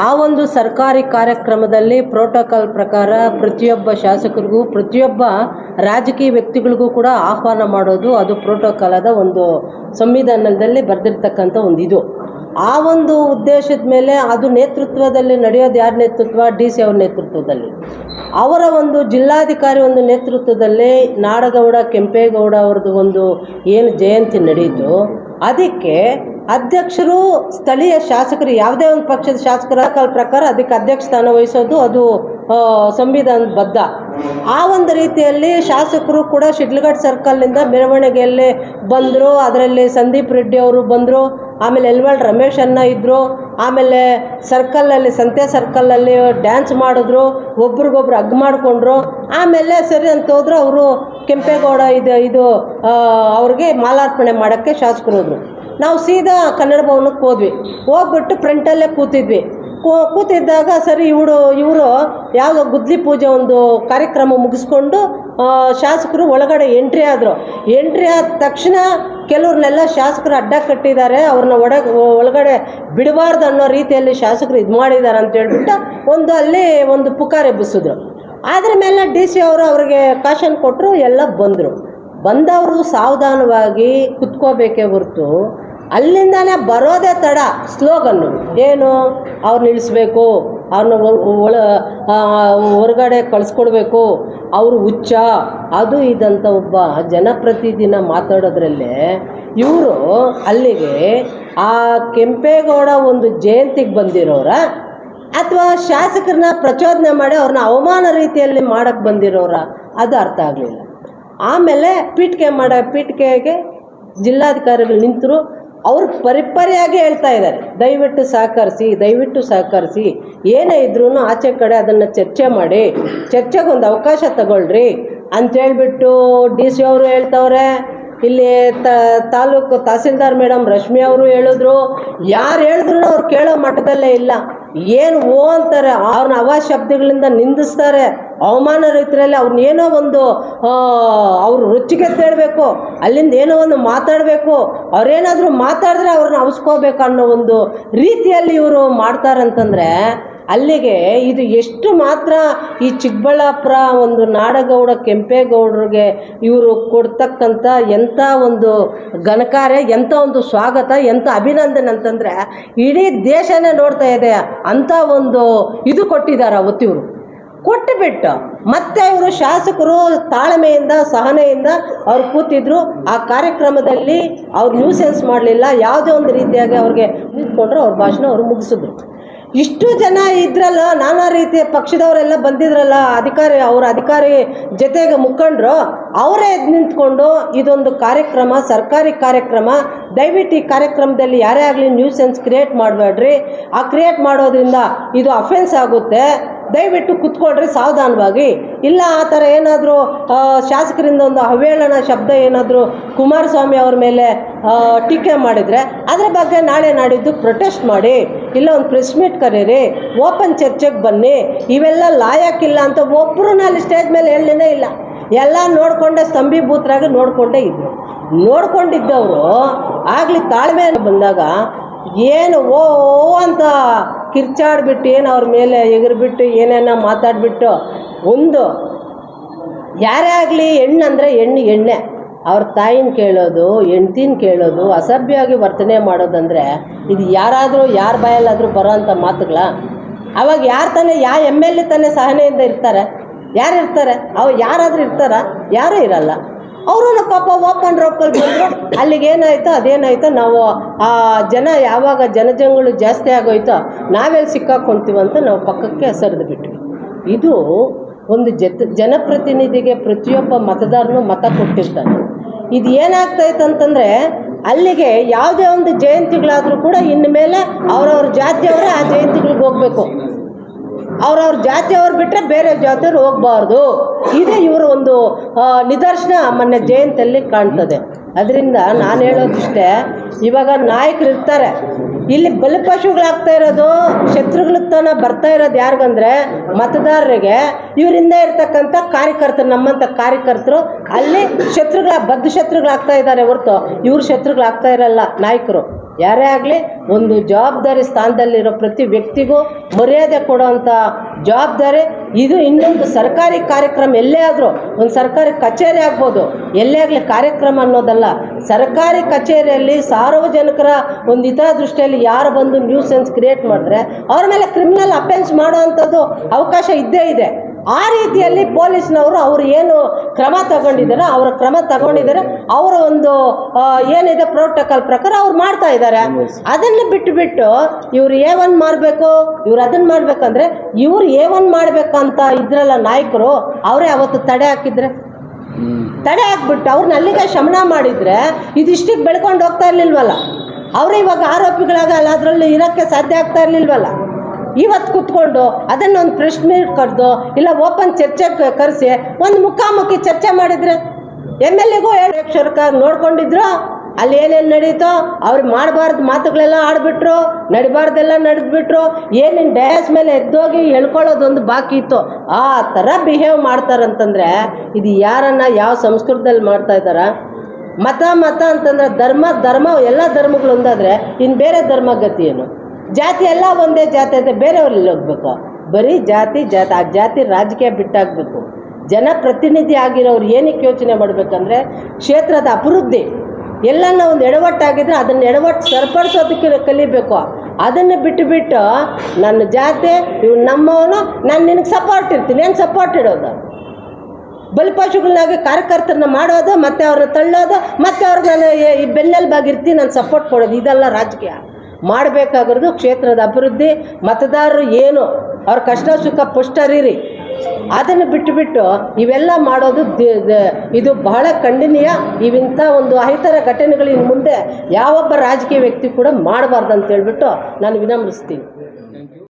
ಆ ಒಂದು ಸರ್ಕಾರಿ ಕಾರ್ಯಕ್ರಮದಲ್ಲಿ ಪ್ರೋಟೋಕಾಲ್ ಪ್ರಕಾರ ಪ್ರತಿಯೊಬ್ಬ ಶಾಸಕರಿಗೂ ಪ್ರತಿಯೊಬ್ಬ ರಾಜಕೀಯ ವ್ಯಕ್ತಿಗಳಿಗೂ ಕೂಡ ಆಹ್ವಾನ ಮಾಡೋದು ಅದು ಪ್ರೋಟೋಕಾಲದ ಒಂದು ಸಂವಿಧಾನದಲ್ಲಿ ಬರೆದಿರ್ತಕ್ಕಂಥ ಒಂದು ಇದು. ಆ ಒಂದು ಉದ್ದೇಶದ ಮೇಲೆ ಅದು ನೇತೃತ್ವದಲ್ಲಿ ನಡೆಯೋದು ಯಾರ ನೇತೃತ್ವ? DC ಅವ್ರ ನೇತೃತ್ವದಲ್ಲಿ, ಅವರ ಒಂದು ಜಿಲ್ಲಾಧಿಕಾರಿ ಒಂದು ನೇತೃತ್ವದಲ್ಲಿ ನಾಡಗೌಡ ಕೆಂಪೇಗೌಡ ಅವ್ರದ್ದು ಒಂದು ಏನು ಜಯಂತಿ ನಡೆಯಿತು, ಅದಕ್ಕೆ ಅಧ್ಯಕ್ಷರು ಸ್ಥಳೀಯ ಶಾಸಕರು, ಯಾವುದೇ ಒಂದು ಪಕ್ಷದ ಶಾಸಕರ ಪ್ರಕಾರ ಅದಕ್ಕೆ ಅಧ್ಯಕ್ಷ ಸ್ಥಾನ ವಹಿಸೋದು ಅದು ಸಂವಿಧಾನಬದ್ಧ. ಆ ಒಂದು ರೀತಿಯಲ್ಲಿ ಶಾಸಕರು ಕೂಡ ಶಿಡ್ಲಘಟ್ಟ ಸರ್ಕಲ್ನಿಂದ ಮೆರವಣಿಗೆಯಲ್ಲಿ ಬಂದರು. ಅದರಲ್ಲಿ ಸಂದೀಪ್ ರೆಡ್ಡಿ ಅವರು ಬಂದರು, ಆಮೇಲೆ ಯಲ್ವಾಳ್ ರಮೇಶ್ ಅಣ್ಣ ಇದ್ದರು, ಆಮೇಲೆ ಸರ್ಕಲಲ್ಲಿ ಸಂತೆ ಸರ್ಕಲಲ್ಲಿ ಡ್ಯಾನ್ಸ್ ಮಾಡಿದ್ರು, ಒಬ್ರಿಗೊಬ್ರು ಹಗ್ ಮಾಡಿಕೊಂಡ್ರು. ಆಮೇಲೆ ಸರಿ ಅಂತ ಹೋದ್ರು. ಅವರು ಕೆಂಪೇಗೌಡ ಇದು ಅವ್ರಿಗೆ ಮಾಲಾರ್ಪಣೆ ಮಾಡೋಕ್ಕೆ ಶಾಸಕರು ಹೋದರು. ನಾವು ಸೀದಾ ಕನ್ನಡ ಭವನಕ್ಕೆ ಹೋದ್ವಿ. ಹೋಗ್ಬಿಟ್ಟು ಫ್ರಂಟಲ್ಲೇ ಕೂತಿದ್ವಿ. ಕೂತಿದ್ದಾಗ ಸರಿ ಇವರು ಯಾವುದೋ ಗುದ್ಲಿ ಪೂಜೆ ಒಂದು ಕಾರ್ಯಕ್ರಮ ಮುಗಿಸ್ಕೊಂಡು ಶಾಸಕರು ಒಳಗಡೆ ಎಂಟ್ರಿ ಆದರು. ಎಂಟ್ರಿ ಆದ ತಕ್ಷಣ ಕೆಲವ್ರನ್ನೆಲ್ಲ ಶಾಸಕರು ಅಡ್ಡ ಕಟ್ಟಿದ್ದಾರೆ, ಅವ್ರನ್ನ ಒಳಗಡೆ ಬಿಡಬಾರ್ದು ಅನ್ನೋ ರೀತಿಯಲ್ಲಿ ಶಾಸಕರು ಇದು ಮಾಡಿದ್ದಾರೆ ಅಂತ ಹೇಳ್ಬಿಟ್ಟು ಅಲ್ಲಿ ಒಂದು ಪುಕಾರ್ ಎಬ್ಬಿಸಿದ್ರು. ಅದ್ರ ಮೇಲೆ DC ಅವರು ಅವ್ರಿಗೆ ಕಾಶನ್ ಕೊಟ್ಟರು, ಎಲ್ಲ ಬಂದವರು ಸಾವಧಾನವಾಗಿ ಕುತ್ಕೋಬೇಕೇ ಹೊರತು ಅಲ್ಲಿಂದಾನೇ ಬರೋದೇ ತಡ. ಸ್ಲೋಗನ್ನು ಏನು, ಅವ್ರನ್ನ ಇಳಿಸ್ಬೇಕು, ಅವ್ರನ್ನ ಹೊರಗಡೆ ಕಳಿಸ್ಕೊಡ್ಬೇಕು, ಅವರು ಹುಚ್ಚ ಅದು ಇದಂತ ಒಬ್ಬ ಜನಪ್ರತಿದಿನ ಮಾತಾಡೋದ್ರಲ್ಲೇ ಇವರು ಅಲ್ಲಿಗೆ ಆ ಕೆಂಪೇಗೌಡ ಒಂದು ಜಯಂತಿಗೆ ಬಂದಿರೋರ ಅಥವಾ ಶಾಸಕರನ್ನ ಪ್ರಚೋದನೆ ಮಾಡಿ ಅವ್ರನ್ನ ಅವಮಾನ ರೀತಿಯಲ್ಲಿ ಮಾಡೋಕ್ಕೆ ಬಂದಿರೋರ, ಅದು ಅರ್ಥ ಆಗಲಿಲ್ಲ. ಆಮೇಲೆ ಪೀಠಿಕೆಗೆ ಜಿಲ್ಲಾಧಿಕಾರಿಗಳು ನಿಂತರು. ಅವರು ಪರಿಪರಿಯಾಗಿ ಹೇಳ್ತಾ ಇದ್ದಾರೆ, ದಯವಿಟ್ಟು ಸಹಕರಿಸಿ, ಏನೇ ಇದ್ರೂ ಆಚೆ ಕಡೆ ಅದನ್ನು ಚರ್ಚೆ ಮಾಡಿ, ಚರ್ಚೆಗೆ ಒಂದು ಅವಕಾಶ ತಗೊಳ್ರಿ ಅಂಥೇಳ್ಬಿಟ್ಟು DC ಅವರು ಹೇಳ್ತವ್ರೆ. ಇಲ್ಲಿ ತಾಲೂಕು ತಹಸೀಲ್ದಾರ್ ಮೇಡಮ್ ರಶ್ಮಿ ಅವರು ಹೇಳಿದ್ರು. ಯಾರು ಹೇಳಿದ್ರು ಅವ್ರು ಕೇಳೋ ಮಟ್ಟದಲ್ಲೇ ಇಲ್ಲ. ಏನು ಓ ಅಂತಾರೆ, ಅವ್ರನ್ನ ಶಬ್ದಗಳಿಂದ ನಿಂದಿಸ್ತಾರೆ, ಅವಮಾನ ರೀತಿಯಲ್ಲಿ ಅವ್ರನ್ನ ಏನೋ ಒಂದು ಅವರು ರುಚಿಗೆದ್ದೇಳಬೇಕು, ಅಲ್ಲಿಂದ ಏನೋ ಒಂದು ಮಾತಾಡಬೇಕು, ಅವ್ರೇನಾದರೂ ಮಾತಾಡಿದ್ರೆ ಅವ್ರನ್ನ ಅವಸ್ಕೋಬೇಕು ಅನ್ನೋ ಒಂದು ರೀತಿಯಲ್ಲಿ ಇವರು ಮಾಡ್ತಾರಂತಂದರೆ ಅಲ್ಲಿಗೆ ಇದು ಎಷ್ಟು ಮಾತ್ರ ಈ ಚಿಕ್ಕಬಳ್ಳಾಪುರ ಒಂದು ನಾಡಗೌಡ ಕೆಂಪೇಗೌಡರಿಗೆ ಇವರು ಕೊಡ್ತಕ್ಕಂಥ ಎಂಥ ಒಂದು ಘನಕಾರ್ಯ, ಎಂಥ ಒಂದು ಸ್ವಾಗತ, ಎಂಥ ಅಭಿನಂದನೆ ಅಂತಂದರೆ ಇಡೀ ದೇಶನೇ ನೋಡ್ತಾ ಇದೆ. ಅಂಥ ಒಂದು ಇದು ಕೊಟ್ಟಿದ್ದಾರೆ ಅವತ್ತು ಇವರು. ಕೊಟ್ಟುಬಿಟ್ಟು ಮತ್ತೆ ಇವರು ಶಾಸಕರು ತಾಳ್ಮೆಯಿಂದ ಸಹನೆಯಿಂದ ಅವ್ರು ಕೂತಿದ್ರು. ಆ ಕಾರ್ಯಕ್ರಮದಲ್ಲಿ ಅವ್ರು ನ್ಯೂಸೆನ್ಸ್ ಮಾಡಲಿಲ್ಲ, ಯಾವುದೇ ಒಂದು ರೀತಿಯಾಗಿ ಅವ್ರಿಗೆ ನಿಂತ್ಕೊಂಡ್ರು, ಅವ್ರ ಭಾಷಣ ಅವ್ರು ಮುಗಿಸಿದ್ರು. ಇಷ್ಟು ಜನ ಇದ್ರಲ್ಲ, ನಾನಾ ರೀತಿಯ ಪಕ್ಷದವರೆಲ್ಲ ಬಂದಿದ್ರಲ್ಲ, ಅಧಿಕಾರಿ ಜೊತೆಗೆ ಮುಖಂಡರು ಅವರೇ ನಿಂತ್ಕೊಂಡು ಇದೊಂದು ಕಾರ್ಯಕ್ರಮ, ಸರ್ಕಾರಿ ಕಾರ್ಯಕ್ರಮ, ದಯವಿಟ್ಟು ಈ ಕಾರ್ಯಕ್ರಮದಲ್ಲಿ ಯಾರೇ ಆಗಲಿ ನ್ಯೂಸೆನ್ಸ್ ಕ್ರಿಯೇಟ್ ಮಾಡಬೇಡ್ರಿ, ಆ ಕ್ರಿಯೇಟ್ ಮಾಡೋದ್ರಿಂದ ಇದು ಅಫೆನ್ಸ್ ಆಗುತ್ತೆ, ದಯವಿಟ್ಟು ಕುತ್ಕೊಳ್ರಿ ಸಾವಧಾನವಾಗಿ. ಇಲ್ಲ ಆ ಥರ ಏನಾದರೂ ಶಾಸಕರಿಂದ ಒಂದು ಅವೇಳನ ಶಬ್ದ ಏನಾದರೂ ಕುಮಾರಸ್ವಾಮಿ ಅವ್ರ ಮೇಲೆ ಟೀಕೆ ಮಾಡಿದರೆ ಅದರ ಬಗ್ಗೆ ನಾಳೆ ನಾಡಿದ್ದು ಪ್ರೊಟೆಸ್ಟ್ ಮಾಡಿ, ಇಲ್ಲ ಒಂದು ಪ್ರೆಸ್ ಮೀಟ್ ಕರೀರಿ, ಓಪನ್ ಚರ್ಚೆಗೆ ಬನ್ನಿ. ಇವೆಲ್ಲ ಲಾಯಕ್ಕಿಲ್ಲ ಅಂತ ಒಬ್ಬರು ಅಲ್ಲಿ ಸ್ಟೇಜ್ ಮೇಲೆ ಹೇಳಲೇ ಇಲ್ಲ. ಎಲ್ಲ ನೋಡಿಕೊಂಡೆ ಸ್ತಂಭೀಭೂತರಾಗಿ ನೋಡಿಕೊಂಡೇ ಇದ್ದರು. ನೋಡ್ಕೊಂಡಿದ್ದವರು ಆಗಲಿ ತಾಳ್ಮೆ ಬಂದಾಗ ಏನು ಓ ಅಂತ ಕಿರ್ಚಾಡ್ಬಿಟ್ಟು, ಏನು ಅವ್ರ ಮೇಲೆ ಎಗರ್ಬಿಟ್ಟು ಏನೇನೋ ಮಾತಾಡಿಬಿಟ್ಟು, ಒಂದು ಯಾರೇ ಆಗಲಿ ಹೆಣ್ಣಂದರೆ ಎಣ್ಣೆ, ಅವ್ರ ತಾಯಿನ ಕೇಳೋದು, ಹೆಂಡ್ತಿನ ಕೇಳೋದು, ಅಸಭ್ಯವಾಗಿ ವರ್ತನೆ ಮಾಡೋದಂದರೆ ಇದು ಯಾರಾದರೂ ಯಾರ ಬಾಯಲ್ಲಾದರೂ ಬರೋ ಅಂಥ ಮಾತುಗಳ? ಅವಾಗ ಯಾರು ತಾನೇ, MLA ತಾನೇ ಸಹನೆಯಿಂದ ಇರ್ತಾರೆ? ಯಾರು ಇರ್ತಾರೆ? ಯಾರಾದರೂ ಇರ್ತಾರ? ಯಾರೂ ಇರಲ್ಲ. ಅವರು ಪಾಪ ಓಪನ್ ರೋಪಲ್ಲಿ ಬಂದರು. ಅಲ್ಲಿಗೆ ಏನಾಯಿತೋ ಅದೇನಾಯಿತೋ, ನಾವು ಆ ಯಾವಾಗ ಜನಜಂಗುಳು ಜಾಸ್ತಿ ಆಗೋಯ್ತೋ ನಾವೆಲ್ಲಿ ಸಿಕ್ಕಾಕೊಳ್ತೀವಂತ ನಾವು ಪಕ್ಕಕ್ಕೆ ಸರಿದು ಬಿಟ್ವಿ. ಇದು ಒಂದು ಜನಪ್ರತಿನಿಧಿಗೆ ಪ್ರತಿಯೊಬ್ಬ ಮತದಾರನು ಮತ ಕೊಟ್ಟಿರ್ತಾನೆ. ಇದು ಏನಾಗ್ತಾಯಿತ್ತು ಅಂತಂದರೆ ಅಲ್ಲಿಗೆ ಯಾವುದೇ ಒಂದು ಜಯಂತಿಗಳಾದರೂ ಕೂಡ ಇನ್ನು ಮೇಲೆ ಅವ್ರವ್ರ ಜಾತಿಯವರೇ ಆ ಜಯಂತಿಗಳಿಗೆ ಹೋಗಬೇಕು, ಅವ್ರವ್ರ ಜಾತಿಯವ್ರು ಬಿಟ್ಟರೆ ಬೇರೆ ಜಾತಿಯವ್ರು ಹೋಗಬಾರ್ದು. ಇದೇ ಇವರ ಒಂದು ನಿದರ್ಶನ ಮೊನ್ನೆ ಜಯಂತಿಯಲ್ಲಿ ಕಾಣ್ತದೆ. ಅದರಿಂದ ನಾನು ಹೇಳೋದಿಷ್ಟೇ, ಇವಾಗ ನಾಯಕರು ಇರ್ತಾರೆ, ಇಲ್ಲಿ ಬಲಿಪಶುಗಳಾಗ್ತಾ ಇರೋದು, ಶತ್ರುಗಳ ತನ ಬರ್ತಾ ಇರೋದು ಯಾರಿಗಂದರೆ ಮತದಾರರಿಗೆ. ಇವರಿಂದ ಇರ್ತಕ್ಕಂಥ ಕಾರ್ಯಕರ್ತರು, ನಮ್ಮಂಥ ಕಾರ್ಯಕರ್ತರು ಅಲ್ಲಿ ಬದ್ಧ ಶತ್ರುಗಳಾಗ್ತಾ ಇದ್ದಾರೆ ಹೊರತು ಇವ್ರು ಶತ್ರುಗಳಾಗ್ತಾ ಇರಲ್ಲ ನಾಯಕರು. ಯಾರೇ ಆಗಲಿ ಒಂದು ಜವಾಬ್ದಾರಿ ಸ್ಥಾನದಲ್ಲಿರೋ ಪ್ರತಿ ವ್ಯಕ್ತಿಗೂ ಮರ್ಯಾದೆ ಕೊಡೋವಂಥ ಜವಾಬ್ದಾರಿ ಇದು. ಇನ್ನೊಂದು ಸರ್ಕಾರಿ ಕಾರ್ಯಕ್ರಮ ಎಲ್ಲೇ ಆದರೂ, ಒಂದು ಸರ್ಕಾರಿ ಕಚೇರಿ ಆಗ್ಬೋದು, ಎಲ್ಲೇ ಆಗಲಿ ಕಾರ್ಯಕ್ರಮ ಅನ್ನೋದಲ್ಲ. ಸರ್ಕಾರಿ ಕಚೇರಿಯಲ್ಲಿ ಸಾರ್ವಜನಿಕರ ಒಂದು ಹಿತದೃಷ್ಟಿಯಲ್ಲಿ ಯಾರು ಬಂದು ನ್ಯೂಸೆನ್ಸ್ ಕ್ರಿಯೇಟ್ ಮಾಡಿದ್ರೆ ಅವ್ರ ಮೇಲೆ ಕ್ರಿಮಿನಲ್ ಅಫೆನ್ಸ್ ಮಾಡೋವಂಥದ್ದು ಅವಕಾಶ ಇದ್ದೇ ಇದೆ. ಆ ರೀತಿಯಲ್ಲಿ ಪೊಲೀಸ್ನವರು ಅವರು ಏನು ಕ್ರಮ ತಗೊಂಡಿದ್ದಾರೆ, ಅವರ ಕ್ರಮ ತಗೊಂಡಿದ್ದಾರೆ. ಅವರ ಒಂದು ಏನಿದೆ ಪ್ರೋಟೋಕಾಲ್ ಪ್ರಕಾರ ಅವ್ರು ಮಾಡ್ತಾ ಇದ್ದಾರೆ. ಅದನ್ನು ಬಿಟ್ಟು ಇವ್ರು A1 ಮಾಡಬೇಕು, ಇವ್ರು ಅದನ್ನು ಮಾಡಬೇಕಂದ್ರೆ ಇವ್ರು A1 ಮಾಡಬೇಕಂತ ಇದ್ರಲ್ಲ ನಾಯಕರು, ಅವರೇ ಅವತ್ತು ತಡೆ ಹಾಕಿದ್ರೆ, ತಡೆ ಹಾಕ್ಬಿಟ್ಟು ಅವ್ರನ್ನ ಅಲ್ಲಿಗೆ ಶಮನ ಮಾಡಿದರೆ ಇದಿಷ್ಟಿಗೆ ಬೆಳ್ಕೊಂಡು ಹೋಗ್ತಾ ಇರಲಿಲ್ವಲ್ಲ. ಅವರು ಇವಾಗ ಆರೋಪಿಗಳಾಗಲ್ಲ, ಅದರಲ್ಲಿ ಇರೋಕ್ಕೆ ಸಾಧ್ಯ ಆಗ್ತಾ ಇರಲಿಲ್ವಲ್ಲ. ಇವತ್ತು ಕೂತ್ಕೊಂಡು ಅದನ್ನೊಂದು ಪ್ರೆಸ್ ಮೀಟ್ ಕರೆದು ಇಲ್ಲ ಓಪನ್ ಚರ್ಚೆಗೆ ಕರೆಸಿ ಒಂದು ಮುಖಾಮುಖಿ ಚರ್ಚೆ ಮಾಡಿದರೆ MLAಗೂ ಸರ್ಕಾರ ನೋಡ್ಕೊಂಡಿದ್ರು. ಅಲ್ಲಿ ಏನೇನು ನಡೀತೋ ಅವ್ರಿಗೆ ಮಾಡಬಾರ್ದು ಮಾತುಗಳೆಲ್ಲ ಆಡ್ಬಿಟ್ರು, ನಡಿಬಾರ್ದೆಲ್ಲ ನಡೆದ್ಬಿಟ್ರು. ಏನೇನು ಡಯಾಸ್ ಮೇಲೆ ಎದ್ದೋಗಿ ಹೇಳ್ಕೊಳ್ಳೋದೊಂದು ಬಾಕಿ ಇತ್ತು. ಆ ಥರ ಬಿಹೇವ್ ಮಾಡ್ತಾರಂತಂದರೆ ಇದು ಯಾರನ್ನ ಯಾವ ಸಂಸ್ಕೃತದಲ್ಲಿ ಮಾಡ್ತಾ ಇದ್ದಾರ? ಮತ ಅಂತಂದರೆ ಧರ್ಮ ಎಲ್ಲ ಧರ್ಮಗಳು ಒಂದಾದರೆ ಇನ್ನು ಬೇರೆ ಧರ್ಮ ಗತಿ ಏನು? ಜಾತಿ ಎಲ್ಲ ಒಂದೇ ಜಾತಿ ಅಂತ ಬೇರೆಯವ್ರಲ್ಲಿ ಹೋಗ್ಬೇಕು. ಬರೀ ಜಾತಿ ಆ ಜಾತಿ ರಾಜಕೀಯ ಬಿಟ್ಟಾಗಬೇಕು. ಜನಪ್ರತಿನಿಧಿ ಆಗಿರೋರು ಏನಕ್ಕೆ ಯೋಚನೆ ಮಾಡಬೇಕಂದ್ರೆ ಕ್ಷೇತ್ರದ ಅಭಿವೃದ್ಧಿ. ಎಲ್ಲನ ಒಂದು ಎಡವಟ್ಟಾಗಿದ್ರೆ ಅದನ್ನು ಎಡವಟ್ಟು ಸರಿಪಡಿಸೋದಕ್ಕೆ ಕಲಿಬೇಕು. ಅದನ್ನು ಬಿಟ್ಟು ನನ್ನ ಜಾತಿ ಇವ್ ನಮ್ಮವನು, ನಾನು ನಿನಗೆ ಸಪೋರ್ಟ್ ಇರ್ತೀನಿ. ಏನು ಸಪೋರ್ಟ್ ಇಡೋದು? ಬಲಿಪಶುಗಳನ್ನಾಗಿ ಕಾರ್ಯಕರ್ತರನ್ನ ಮಾಡೋದು, ಮತ್ತು ಅವ್ರನ್ನ ತಳ್ಳೋದು, ಮತ್ತು ಅವ್ರಿಗೆ ನಾನು ಈ ಬೆನ್ನೆಲುಬಾಗಿರ್ತೀನಿ, ನಾನು ಸಪೋರ್ಟ್ ಕೊಡೋದು. ಇದೆಲ್ಲ ರಾಜಕೀಯ. ಮಾಡಬೇಕಾಗಿರೋದು ಕ್ಷೇತ್ರದ ಅಭಿವೃದ್ಧಿ. ಮತದಾರರು ಏನು ಅವ್ರ ಕಷ್ಟ ಸುಖ ಪುಷ್ಟರಿರಿ, ಅದನ್ನು ಬಿಟ್ಟು ಇವೆಲ್ಲ ಮಾಡೋದು ಇದು ಬಹಳ ಖಂಡನೀಯ. ಇವಿಂಥ ಒಂದು ಅಹಿತರ ಘಟನೆಗಳು ಇನ್ನು ಮುಂದೆ ಯಾವೊಬ್ಬ ರಾಜಕೀಯ ವ್ಯಕ್ತಿ ಕೂಡ ಮಾಡಬಾರ್ದು ಅಂತ ಹೇಳ್ಬಿಟ್ಟು ನಾನು ವಿನಮ್ರಿಸ್ತೀನಿ.